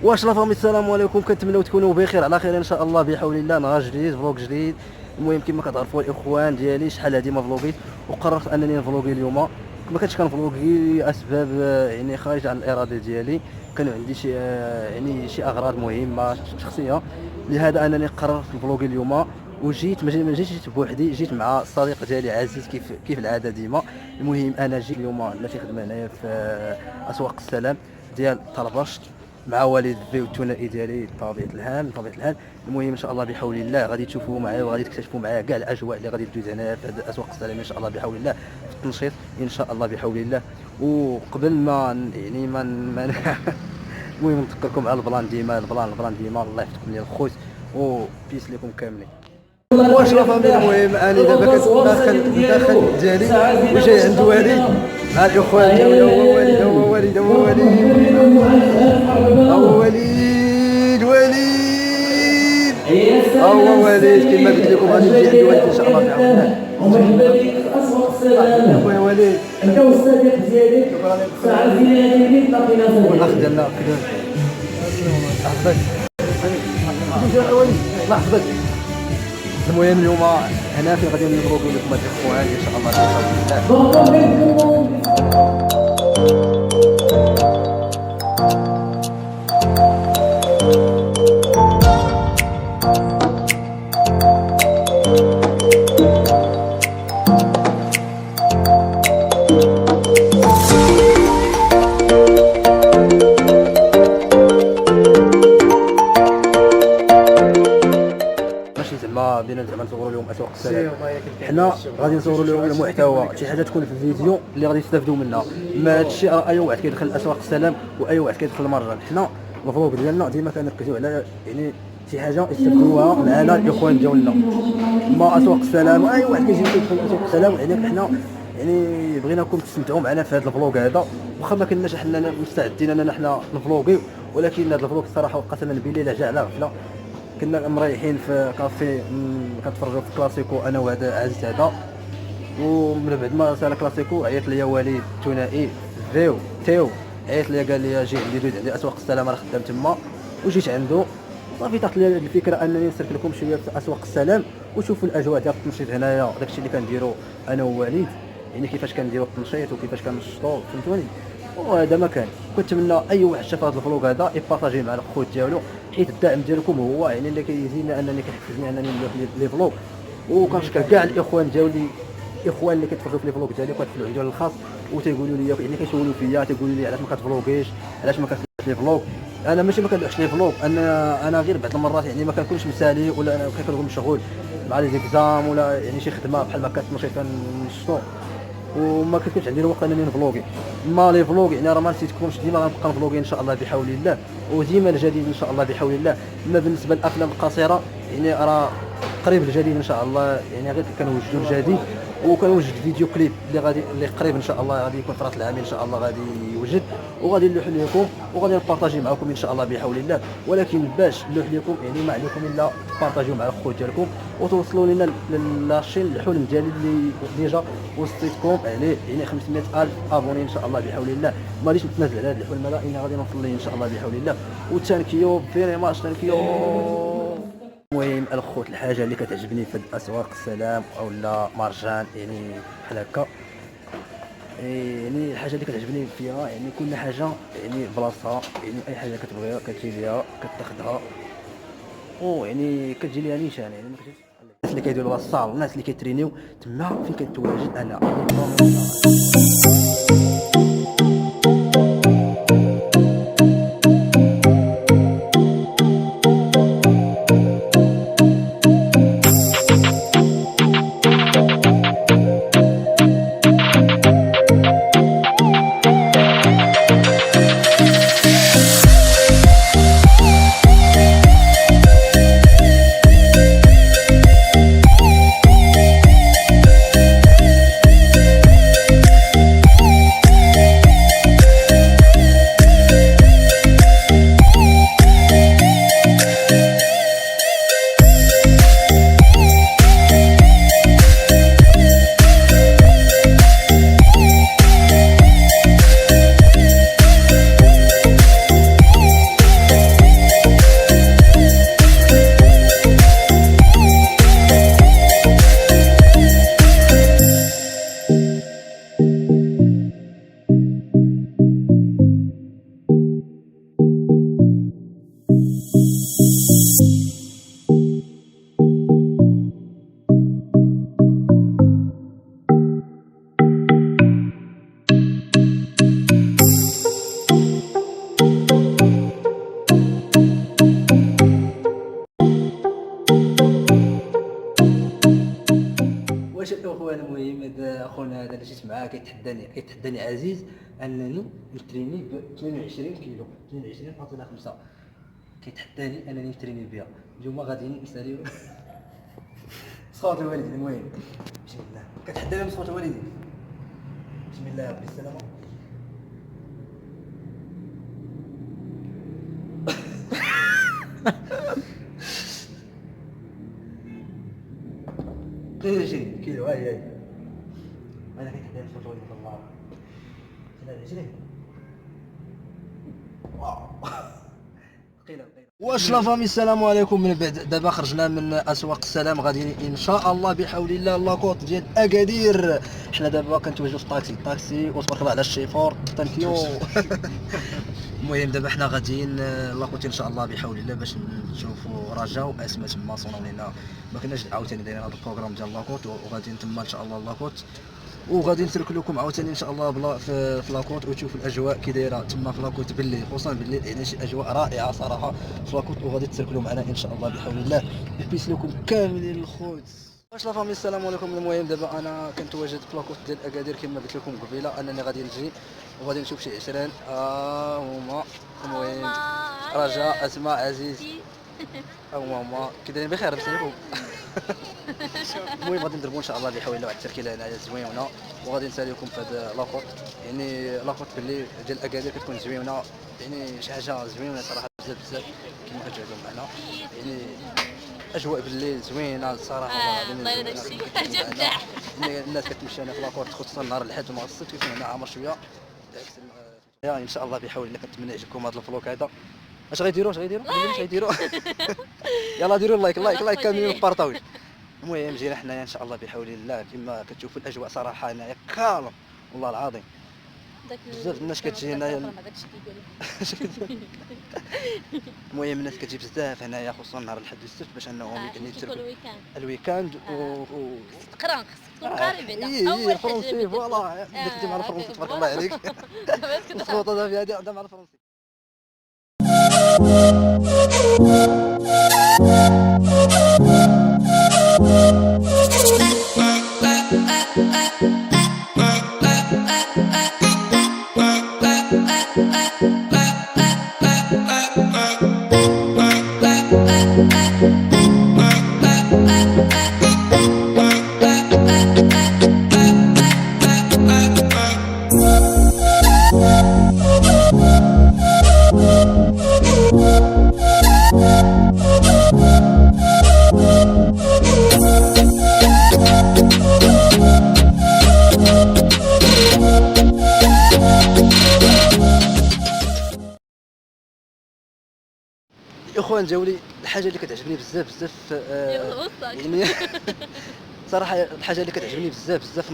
واش لا فامي السلام عليكم، كنتمنوا تكونوا بخير على خير ان شاء الله بحول الله. نهار جديد، فلوق جديد. المهم كما كتعرفوا الاخوان ديالي شحال هذه ما فلوغيت، وقررت انني نفلوغي اليوم. ما كنتش كنفلوغي لاسباب يعني خارجه عن الاراده ديالي. كانوا عندي شي شي اغراض مهمه شخصيه، لهذا انني قررت نفلوغي اليوم. وجيت ما جيتش بوحدي، جيت مع الصديق ديالي عزيز كيف العاده ديما. المهم انا جيت اليوم لا في خدمه هنايا في اسواق السلام ديال طلبش مع والد الفيو الثنائي ديالي بطبيعه الحال. المهم ان شاء الله بحول الله غادي تشوفوا معايا وغادي تكتشفوا معايا كاع الاجواء اللي غادي تدوز هنا في هذا اسواق السلام ان شاء الله بحول الله، في التنشيط ان شاء الله بحول الله. وقبل ما المهم نذكركم على البلان ديما الله يحفظكم لي الخوت وبيس لكم كاملين. واش لا فامي، المهم انا دابا كندخل ديالي وجاي عند والد مع الاخوان ديالي. هو وليد كما قلت لكم غادي نجي عند والد ان شاء الله تعاون. خويا وليد انت والصديق ديالي ساعه زينه لقينا والاخ ديالنا كذا حفظك الله يحفظك. المهم اليوم هنا فين غادي نضربوا لكم هاد الاخوان ان شاء الله بحول الله. بدينا زعما نصوروا لهم اسواق السلام. حنا غادي نصوروا لهم المحتوى، شي حاجه تكون في الفيديو اللي غادي يستافدوا منها. ما هادشي اي واحد كيدخل اسواق السلام واي واحد كيدخل المهرجان. حنا الفلوق ديالنا ديما كنركزوا على شي حاجه يستافدوها معنا الاخوان ديالنا. ما اسواق السلام اي واحد كيجي يدخل اسواق السلام، حنا بغيناكم تستمتعوا معنا في هذا الفلوق هذا. واخا ما كناش حنا مستعدين اننا حنا نفلوغيو، ولكن هذا الفلوق الصراحه وقسما بالله لا جا على غفله. كنا مريحين في كافي كنتفرجوا في كلاسيكو انا وهذا عزيز هذا، ومن بعد ما سال كلاسيكو عيط لي والد الثنائي تيو عيط لي قال لي جي عندي دوز عندي اسواق السلام راه خدام تما. وجيت عنده صافي طاحت لي الفكره انني نسرك لكم شويه في اسواق السلام وشوفوا الاجواء ديال التنشيط هنايا. داكشي اللي كنديروا انا ووالد، كيفاش كنديروا التنشيط وكيفاش كنشطوا، فهمتوني. وهذا ما كان. كنتمنى اي واحد شاف هذا الفلوق هذا يبارطاجي مع الخوت ديالو، حيت الداعم ديالكم هو اللي كيزيدني انني كيحفزني انني ندير لي فلوق. وكنشكر كاع الاخوان ديالي، الاخوان اللي كيتفرجوا في لي فلوق ديالي وكيتفرجوا عندي الخاص وتيقولوا لي كيسولوا فيا، تيقولوا لي علاش ما كتفلوقيش، علاش ما كتديرش لي فلوق. انا ماشي ما كنديرش لي فلوق، انا غير بعض المرات ما كنكونش مسالي، ولا انا كنكون مشغول مع لي زيكزام ولا شي خدمه بحال ما كتمشي كنشطو، وما كنتش عندي الوقت انني نفلوغي. ما لي فلوغ راه ما نسيتكمش، ديما غنبقى نفلوغي ان شاء الله بحول الله، وديما الجديد ان شاء الله بحول الله. اما بالنسبه للافلام القصيره راه قريب الجديد ان شاء الله، غير كنوجدوا الجديد، وكنوجد فيديو كليب اللي قريب ان شاء الله غادي يكون في راس العام ان شاء الله غادي يوجد، وغادي نلوح لكم وغادي نبارطاجي معكم ان شاء الله بحول الله. ولكن باش نلوح لكم ما عليكم الا تبارطاجيو مع الخوت ديالكم وتوصلوا لنا لاشين الحلم ديالي اللي ديجا وصيتكم عليه 500,000 ابوني ان شااء الله بحول الله. ماليش نتنازل على هذا الحلم هذا، غادي نوصل ليه ان شاء الله بحول الله. وتانكيو فيري ماتش، تانكيو. المهم الخوت، الحاجه اللي كتعجبني في اسواق السلام او لا مرجان بحال هكا، الحاجه اللي كتعجبني فيها كل حاجه بلاصتها، اي حاجه كتبغيها كتجي ليها كتاخذها، كتجي ليها نيشان. الناس اللي كيديروا الصال، الناس اللي كيترينيو تما فين كنتواجد انا. واش الاخوان المهم هذا اخونا هذا اللي جيت معاه كيتحداني عزيز انني نتريني ب 22 كيلو 22.5 كيتحداني انني نتريني بها. اليوم غاديين نساليو صوت الوالد. المهم بسم الله كتحداني بصوت والدي. بسم الله يا ربي السلامه. كيلو هاي انا كنتحدى بصوت والدي الله 23 واو ثقيله. واش لا فامي السلام عليكم. من بعد دابا خرجنا من اسواق السلام غاديين ان شاء الله بحول الله لاكوط ديال اكادير. حنا دابا كنتواجدوا في الطاكسي وتبارك الله على الشيفور ثانك يو. المهم دابا حنا غاديين لاكوط ان شاء الله بحول الله باش نشوفوا رجاء واسماء تما صونوا لنا. ما كناش عاوتاني دايرين هذا البروغرام ديال لاكوط وغاديين تما ان شاء الله لاكوط وغادي نترك لكم عاوتاني ان شاء الله بلا في لاكوط وتشوفوا الاجواء كي دايره تما في لاكوط بالليل خصوصا بالليل يعني شي اجواء رائعه صراحه في لاكوط وغادي تسركلوا معنا ان شاء الله بحول الله يبيس لكم كاملين الخوت. واش لا فامي السلام عليكم. المهم دابا انا كنتواجد في لاكوط ديال اكادير كما قلت لكم قبيله انني غادي نجي وغادي نشوف شي 20 هما. المهم رجاء اسماء عزيز هما كي دايرين بخير بسلامكم. المهم غادي نضربوا ان شاء الله بحول الله واحد التركيله هنايا زوينه وغادي نساليكم في هذا لاكوط. يعني لاكوط بالليل ديال اكادير كتكون زوينه يعني شي حاجه زوينه صراحه بزاف كما كتشاهدوا معنا. يعني اجواء بالليل زوينه الصراحه. والله داكشي تبدع. الناس كتمشي هنا في لاكوط خصوصا نهار الاحد المتوسط كيكون هنا عامر شويه ان شاء الله بحول الله. كنتمنى يعجبكم هذا الفلوق هذا. اش غيديروا يلا ديروا لايك كاملين وبارطاوج. المهم جينا حنايا ان شاء الله بحول الله كما كتشوفوا الاجواء صراحه هنايا كالم والله العظيم. بزاف الناس كتجي هنايا. المهم الناس كتجي بزاف هنايا خصوصا نهار الاحد والسبت باش انهم يعني يتركوا الويكاند تقرا خصك تكون قاري بعدا اول فرونسي فوالا بديتي مع الفرونسي تبارك الله عليك. الخطوه هذه عندها مع الفرونسي. اخوان جاولي الحاجه اللي كتعجبني بزاف يعني صراحه الحاجه اللي كتعجبني بزاف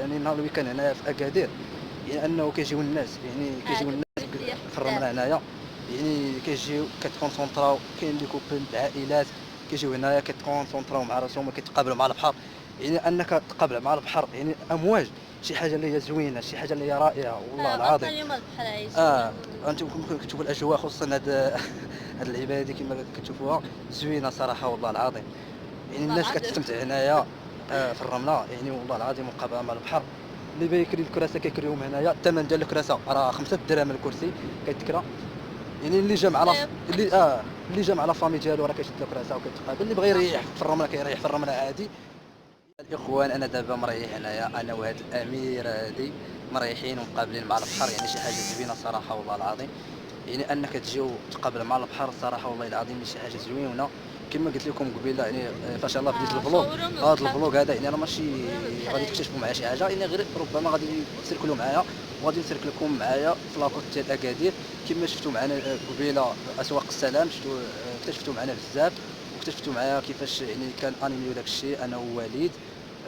يعني نهار الويكاند هنايا في اكادير يعني انه كيجيو الناس في الرمله هنايا يعني كيجيو كتكونسونطراو كاين لي كوبل العائلات كيجيو هنايا كيتكونسونطراو مع راسهم كيتقابلوا مع البحر. يعني انك تقابل مع البحر يعني امواج شي حاجه اللي هي زوينه شي حاجه اللي هي رائعه والله العظيم. اليوم البحر عايش انتم ممكن كتشوفوا الاجواء خصوصا هاد العباده هذه كما كتشوفوها زوينه صراحه والله العظيم. يعني الناس كتستمتع هنايا في الرمله يعني والله العظيم مقابله مع البحر. اللي بيكري الكراسه كيكريهم هنايا الثمن ديال الكراسه راه 5 دراهم الكرسي كيتكرا. يعني اللي جا مع اللي جا مع لا فامي ديالو راه كيشد الكراسه وكيتقابل. اللي بغى يريح في الرمله كيريح في الرمله عادي. الاخوان انا دابا مريح هنايا انا وهاد الاميره هادي مريحين ومقابلين مع البحر يعني شي حاجه زوينه صراحه والله العظيم. يعني انك تجيو تقابل مع البحر الصراحه والله العظيم شي حاجه زوينه كما قلت لكم قبيله. يعني فاش الله بديت الفلوق هذا الفلوق هذا يعني راه ماشي غادي تكتشفوا معايا شي حاجه يعني غير ربما غادي تسركلوا معايا وغادي نسرك لكم معايا في لاكوط ديال اكادير كما شفتوا معنا قبيله اسواق السلام اكتشفتوا معنا بزاف واكتشفتوا معايا كيفاش يعني كان انيميو داك الشيء انا ووليد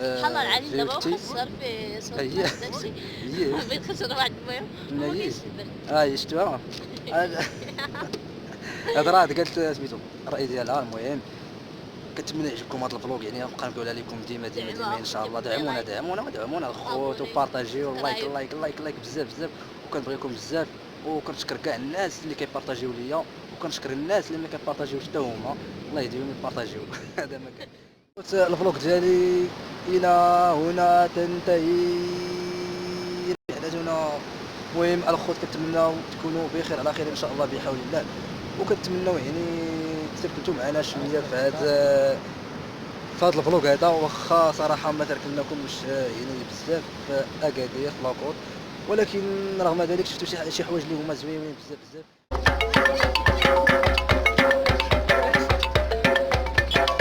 بحال العلي دابا وخسر في صوت داكشي بغيت نخسر واحد المهم شفتوها هذا راه قالت سميتو الراي ديالها. المهم كنتمنى يعجبكم هذا الفلوق يعني نبقى نقولها لكم ديما ان شاء الله. دعمونا الخوت وبارطاجيو لايك بزاف وكنبغيكم بزاف وكنشكر كاع الناس اللي كيبارطاجيو ليا وكنشكر الناس اللي ما كيبارطاجيوش حتى هما الله يديهم يبارطاجيو. هذا ما كان. الفلوق ديالي الى هنا تنتهي رحلتنا. المهم الاخوت كنتمناو تكونوا بخير على خير ان شاء الله بحول الله، وكنتمناو يعني تثبتوا معنا شويه في هذا الفلوق هذا، واخا صراحه ما تركناكمش يعني بزاف في اكادير في لاكوط، ولكن رغم ذلك شفتوا شي حوايج اللي هما زوينين بزاف.